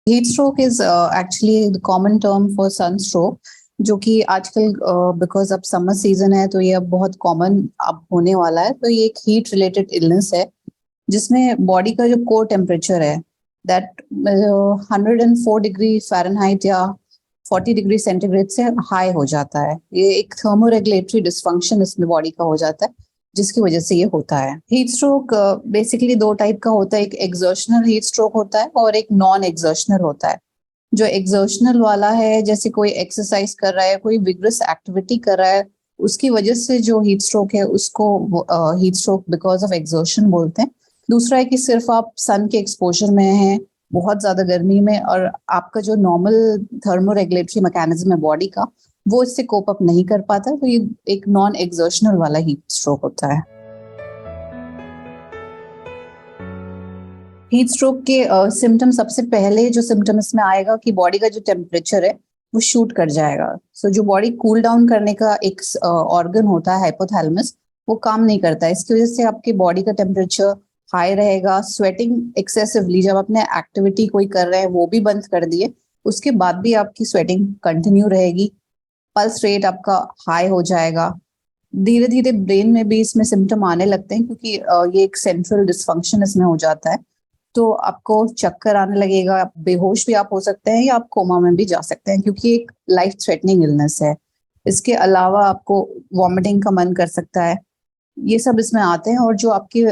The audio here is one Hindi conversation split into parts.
Heat stroke is actually the common term for sun stroke, जो कि आजकल बिकॉज अब समर सीजन है तो ये अब बहुत कॉमन अब होने वाला है। तो ये एक हीट रिलेटेड इलनेस है जिसमें बॉडी का जो कोर टेम्परेचर है दैट 104 डिग्री फ़ारेनहाइट या 40 डिग्री सेंटीग्रेड से हाई हो जाता है। ये एक थर्मोरेगुलेटरी डिस्फंक्शन इसमें बॉडी का हो जाता है जिसकी वजह से ये होता है। हीट स्ट्रोक बेसिकली दो टाइप का होता है, एक एक्सर्शनल हीट स्ट्रोक होता है और एक नॉन एक्सर्शनल होता है। जो एक्सर्शनल वाला है, जैसे कोई एक्सरसाइज कर रहा है, कोई विग्रस एक्टिविटी कर रहा है, उसकी वजह से जो हीट स्ट्रोक है उसको heat stroke because of exertion बोलते हैं। दूसरा है कि सिर्फ आप सन के एक्सपोजर में हैं बहुत ज्यादा गर्मी में और आपका जो नॉर्मल थर्मोरेगुलेटरी मैकेनिज्म है बॉडी का वो इससे कोप अप नहीं कर पाता, तो ये एक नॉन एक्सर्शनल वाला हीट स्ट्रोक होता है। हीट स्ट्रोक के सिम्टम सबसे पहले जो सिम्टम इसमें आएगा कि बॉडी का जो टेम्परेचर है वो शूट कर जाएगा। सो जो बॉडी कूल डाउन करने का एक ऑर्गन होता है हाइपोथैलेमस, वो काम नहीं करता। इसकी वजह से आपकी बॉडी का टेम्परेचर हाई रहेगा। स्वेटिंग एक्सेसिवली, जब अपने एक्टिविटी कोई कर रहे हैं वो भी बंद कर दिए उसके बाद भी आपकी स्वेटिंग कंटिन्यू रहेगी। पल्स रेट आपका हाई हो जाएगा। धीरे धीरे ब्रेन में भी इसमें सिम्टम आने लगते हैं क्योंकि ये एक सेंट्रल डिस्फंक्शन इसमें हो जाता है। तो आपको चक्कर आने लगेगा, आप बेहोश भी आप हो सकते हैं या आप कोमा में भी जा सकते हैं क्योंकि एक लाइफ थ्रेटनिंग इलनेस है। इसके अलावा आपको वॉमिटिंग का मन कर सकता है। ये सब इसमें आते हैं। और जो आपके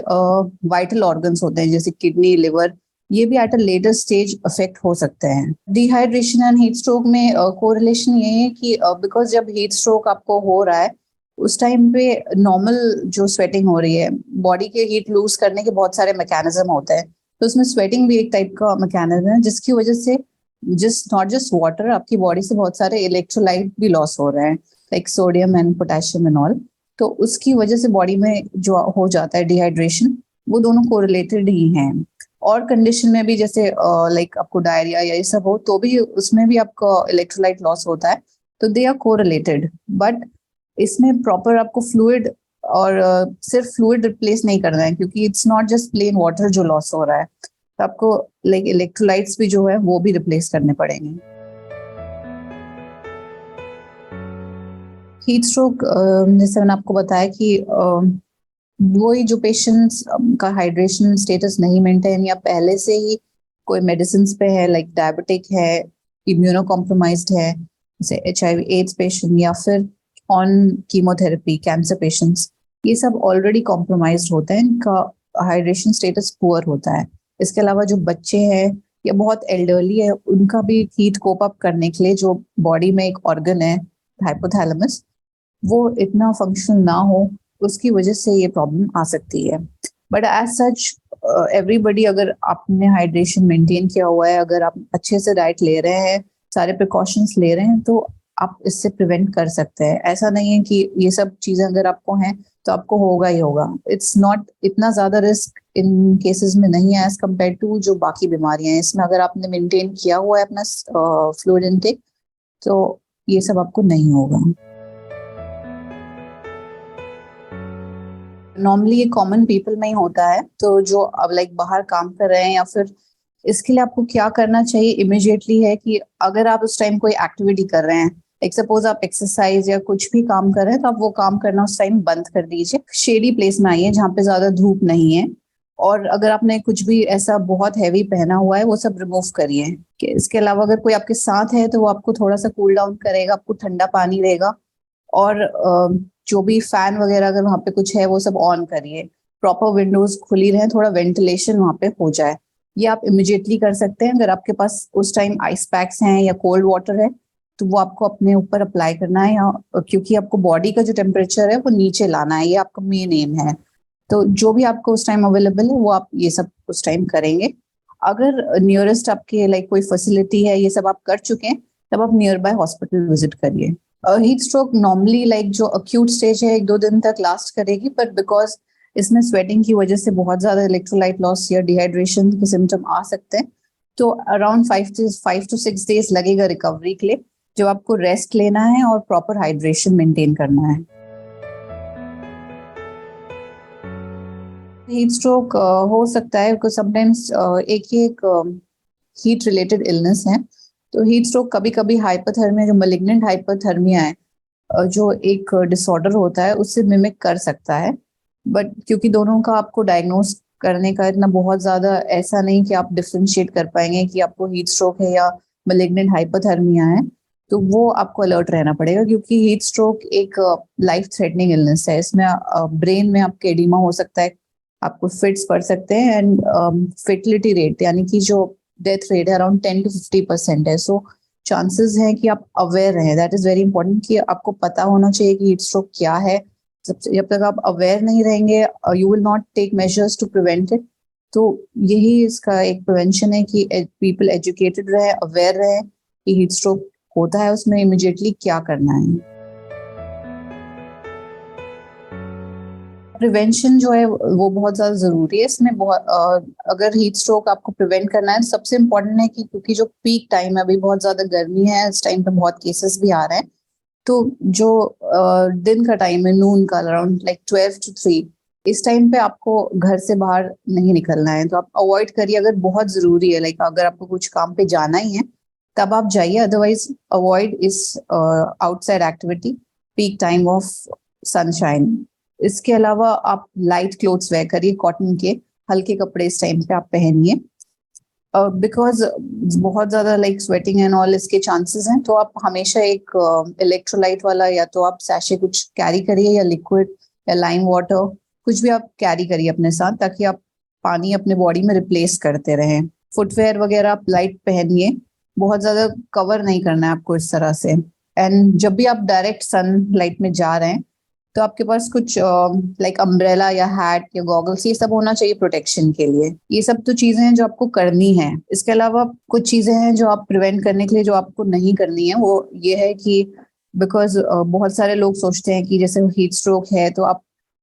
वाइटल ऑर्गन्स होते हैं जैसे किडनी, लिवर, ये भी at a later stage affect हो सकते हैं। डिहाइड्रेशन एंड हीट स्ट्रोक में कोरिलेशन ये है कि बिकॉज जब हीट स्ट्रोक आपको हो रहा है उस टाइम पे नॉर्मल जो स्वेटिंग हो रही है, बॉडी के हीट लूज करने के बहुत सारे मैकेनिज्म होते हैं, तो उसमें स्वेटिंग भी एक टाइप का मैकेनिज्म है जिसकी वजह से नॉट जस्ट वाटर, आपकी बॉडी से बहुत सारे इलेक्ट्रोलाइट भी लॉस हो रहे हैं, like sodium and potassium and all. तो उसकी वजह से बॉडी में जो हो जाता है डिहाइड्रेशन, वो दोनों कोरिलेटेड ही हैं। और कंडीशन में भी जैसे लाइक आपको डायरिया या ये सब हो तो भी उसमें भी आपका इलेक्ट्रोलाइट लॉस होता है। तो दे आर कोरिलेटेड, बट इसमें प्रॉपर आपको फ्लूइड और सिर्फ फ्लूइड रिप्लेस नहीं करना है क्योंकि it's not just plain water जो लॉस हो रहा है, तो आपको लाइक इलेक्ट्रोलाइट्स भी जो है वो भी रिप्लेस करने पड़ेंगे। हीट स्ट्रोक जैसे मैंने आपको बताया कि वही जो पेशेंट्स का हाइड्रेशन स्टेटस नहीं मेंटेन या पहले से ही कोई मेडिसिन पे है, लाइक डायबिटिक है, इम्यूनो कॉम्प्रोमाइज्ड है, जैसे HIV एड्स पेशेंट या फिर ऑन कीमोथेरेपी कैंसर पेशेंट्स, ये सब ऑलरेडी कॉम्प्रोमाइज्ड होते हैं, इनका हाइड्रेशन स्टेटस पुअर होता है। इसके अलावा जो बच्चे हैं या बहुत एल्डरली है, उनका भी हीट कोप अप करने के लिए जो बॉडी में एक ऑर्गन है हाइपोथैलेमस, वो इतना फंक्शनल ना हो, उसकी वजह से ये प्रॉब्लम आ सकती है। बट एज सच एवरीबडी, अगर आपने हाइड्रेशन मेंटेन किया हुआ है, अगर आप अच्छे से डाइट ले रहे हैं, सारे प्रिकॉशंस ले रहे हैं, तो आप इससे प्रिवेंट कर सकते हैं। ऐसा नहीं है कि ये सब चीजें अगर आपको हैं तो आपको होगा ही होगा। इट्स नॉट इतना ज्यादा रिस्क इन केसेस में नहीं है एज कम्पेयर टू जो बाकी बीमारियां हैं। इसमें अगर आपने मेंटेन किया हुआ है अपना फ्लूइड इनटेक, तो ये सब आपको नहीं होगा। नॉर्मली ये कॉमन पीपल में ही होता है। तो जो अब लाइक बाहर काम कर रहे हैं या फिर, इसके लिए आपको क्या करना चाहिए इमिजिएटली है कि अगर आप उस टाइम कोई एक्टिविटी कर रहे हैं, एक सपोज आप एक्सरसाइज या कुछ भी काम कर रहे हैं, तो आप वो काम करना उस टाइम बंद कर दीजिए। शेडी प्लेस में आइए जहाँ पे ज्यादा धूप नहीं है। और अगर आपने कुछ भी ऐसा बहुत हैवी पहना हुआ है वो सब रिमूव करिए। इसके अलावा अगर कोई आपके साथ है तो वो आपको थोड़ा सा कूल डाउन करेगा, आपको ठंडा पानी देगा। और जो भी फैन वगैरह अगर वहां पे कुछ है वो सब ऑन करिए। प्रॉपर विंडोज खुली रहे, थोड़ा वेंटिलेशन वहां पे हो जाए। ये आप इमिजिएटली कर सकते हैं। अगर आपके पास उस टाइम आइस पैक्स हैं या कोल्ड वाटर है तो वो आपको अपने ऊपर अप्लाई करना है, या क्योंकि आपको बॉडी का जो टेम्परेचर है वो नीचे लाना है, ये आपका मेन एम है। तो जो भी आपको उस टाइम अवेलेबल है वो आप ये सब उस टाइम करेंगे। अगर नियरेस्ट आपके लाइक कोई फैसिलिटी है, ये सब आप कर चुके हैं, तब आप नियर बाय हॉस्पिटल विजिट करिए। हीट स्ट्रोक नॉर्मली लाइक जो अक्यूट स्टेज है 1-2 दिन तक लास्ट करेगी, बट बिकॉज इसमें स्वेटिंग की वजह से बहुत ज्यादा इलेक्ट्रोलाइट लॉस या डिहाइड्रेशन के सिम्टम आ सकते हैं। तो अराउंड 5 to 6 डेज लगेगा रिकवरी के लिए, जब आपको रेस्ट लेना है और प्रॉपर हाइड्रेशन मेंटेन करना है। हीट स्ट्रोक हो सकता है, बिकॉज समटाइम्स एक ही एक हीट रिलेटेड इलनेस हैं। तो हीट स्ट्रोक कभी कभी हाइपोथर्मिया, जो मैलिग्नेंट हाइपोथर्मिया है, जो एक डिसऑर्डर होता है, उससे मिमिक कर सकता है। बट क्योंकि दोनों का आपको डायग्नोस करने का इतना बहुत ज्यादा ऐसा नहीं कि आप डिफ्रेंशिएट कर पाएंगे कि आपको हीट स्ट्रोक है या मैलिग्नेंट हाइपोथर्मिया है, तो वो आपको अलर्ट रहना पड़ेगा, क्योंकि हीट स्ट्रोक एक लाइफ थ्रेटनिंग इलनेस है। इसमें ब्रेन में आपके एडिमा हो सकता है, आपको फिट्स पड़ सकते हैं, एंड फेटिलिटी रेट यानी कि जो डेथ रेट है अराउंड 10 to 50% है। सो चांसेस हैं कि आप अवेयर रहें, दैट इज वेरी इंपॉर्टेंट कि आपको पता होना चाहिए कि हीट स्ट्रोक क्या है। जब तक आप अवेयर नहीं रहेंगे, you will not take measures to prevent it. तो यही इसका एक प्रिवेंशन है कि पीपल एजुकेटेड रहे, अवेयर रहे कि हीट स्ट्रोक होता है, उसमें इमिडिएटली क्या करना है। प्रिवेंशन जो है वो बहुत ज्यादा जरूरी है इसमें। अगर हीट स्ट्रोक आपको प्रिवेंट करना है, सबसे इम्पोर्टेंट है कि क्योंकि जो पीक टाइम है, अभी बहुत ज्यादा गर्मी है, इस टाइम पे बहुत केसेस भी आ रहे हैं, तो जो दिन का टाइम है, नून का, अराउंड लाइक 12 to 3, इस टाइम पे आपको घर से बाहर नहीं निकलना है। तो आप अवॉइड करिए, अगर बहुत जरूरी है, लाइक अगर आपको कुछ काम पे जाना ही है तब आप जाइए, अदरवाइज अवॉइड इस outside activity peak time of sunshine. इसके अलावा आप लाइट क्लोथ्स वेयर करिए, कॉटन के हल्के कपड़े इस टाइम पे आप पहनिए, बिकॉज बहुत ज्यादा लाइक स्वेटिंग एंड ऑल इसके चांसेस हैं। तो आप हमेशा एक इलेक्ट्रोलाइट वाला या तो आप सैशे कुछ कैरी करिए, या लिक्विड या लाइम वाटर कुछ भी आप कैरी करिए अपने साथ, ताकि आप पानी अपने बॉडी में रिप्लेस करते रहें। फुटवेयर वगैरह आप लाइट पहनिए, बहुत ज्यादा कवर नहीं करना है आपको इस तरह से। एंड जब भी आप डायरेक्ट सन लाइट में जा रहे हैं, तो आपके पास कुछ लाइक अम्ब्रेला या हैट या गॉगल्स, ये सब होना चाहिए प्रोटेक्शन के लिए। ये सब तो चीजें हैं जो आपको करनी है। इसके अलावा कुछ चीजें हैं जो आप प्रिवेंट करने के लिए जो आपको नहीं करनी है, वो ये है कि बिकॉज बहुत सारे लोग सोचते हैं कि जैसे हीट स्ट्रोक है तो आप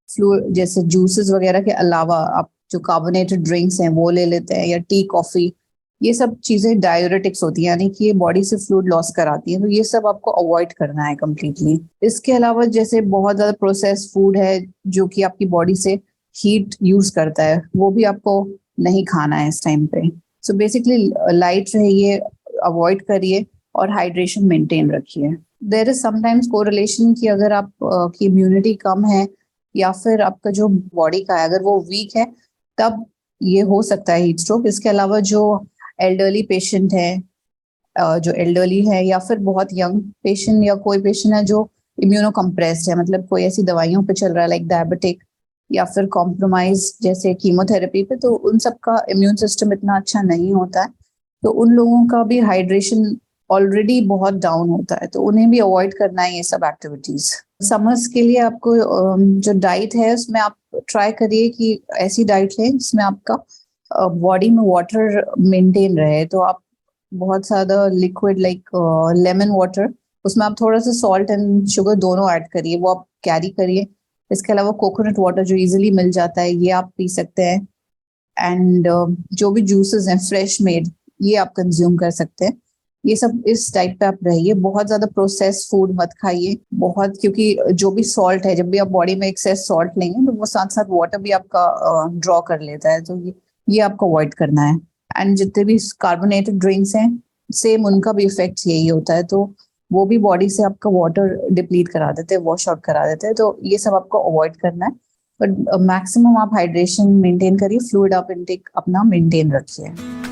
फ्लू जैसे जूसेस वगैरह के अलावा आप जो कार्बोनेटेड ड्रिंक्स हैं वो ले लेते हैं, या टी कॉफी। ये सब चीजें डायूरेटिक्स होती है, यानी कि ये बॉडी से फ्लूइड लॉस कराती है, तो ये सब आपको अवॉइड करना है कम्प्लीटली। इसके अलावा जैसे बहुत ज्यादा प्रोसेस फूड है जो कि आपकी बॉडी से हीट यूज करता है, वो भी आपको नहीं खाना है इस टाइम पे। सो बेसिकली लाइट रहिए, अवॉइड करिए, और हाइड्रेशन मेंटेन रखिए। देयर इज समटाइम्स कोरिलेशन कि अगर आप की इम्यूनिटी कम है, या फिर आपका जो बॉडी का है अगर वो वीक है, तब ये हो सकता है हीट स्ट्रोक। इसके अलावा जो एल्डरली पेशेंट है, जो एल्डरली है, या फिर बहुत यंग पेशेंट, या कोई पेशेंट है जो इम्यूनो कंप्रेस्ड है, मतलब कोई ऐसी दवाइयों पे चल रहा है लाइक डायबिटिक, या फिर कॉम्प्रोमाइज जैसे कीमोथेरेपी पे, तो उन सबका इम्यून सिस्टम इतना अच्छा नहीं होता है, तो उन लोगों का भी हाइड्रेशन ऑलरेडी बहुत डाउन होता है, तो उन्हें भी अवॉइड करना है ये सब एक्टिविटीज। समर्स के लिए आपको जो डाइट है उसमें आप ट्राई करिए कि ऐसी डाइट लें जिसमें आपका बॉडी में वाटर मेंटेन रहे। तो आप बहुत ज्यादा लिक्विड लाइक लेमन वाटर, उसमें आप थोड़ा सा सॉल्ट एंड शुगर दोनों ऐड करिए, वो आप कैरी करिए। इसके अलावा कोकोनट वाटर जो इजीली मिल जाता है, ये आप पी सकते हैं। एंड जो भी जूसेस हैं फ्रेश मेड, ये आप कंज्यूम कर सकते हैं। ये सब इस टाइप पे आप रहिए, बहुत ज्यादा प्रोसेस फूड मत खाइए बहुत, क्योंकि जो भी सॉल्ट है, जब भी आप बॉडी में एक्सेस सॉल्ट लेंगे तो वो साथ साथ वाटर भी आपका ड्रॉ कर लेता है, तो ये आपको अवॉइड करना है। एंड जितने भी कार्बोनेटेड ड्रिंक्स हैं, सेम उनका भी इफेक्ट यही होता है, तो वो भी बॉडी से आपका वाटर डिप्लीट करा देते हैं, वॉश आउट करा देते हैं, तो ये सब आपको अवॉइड करना है। बट मैक्सिमम आप हाइड्रेशन मेंटेन करिए, फ्लूइड आप इनटेक अपना मेंटेन रखिए।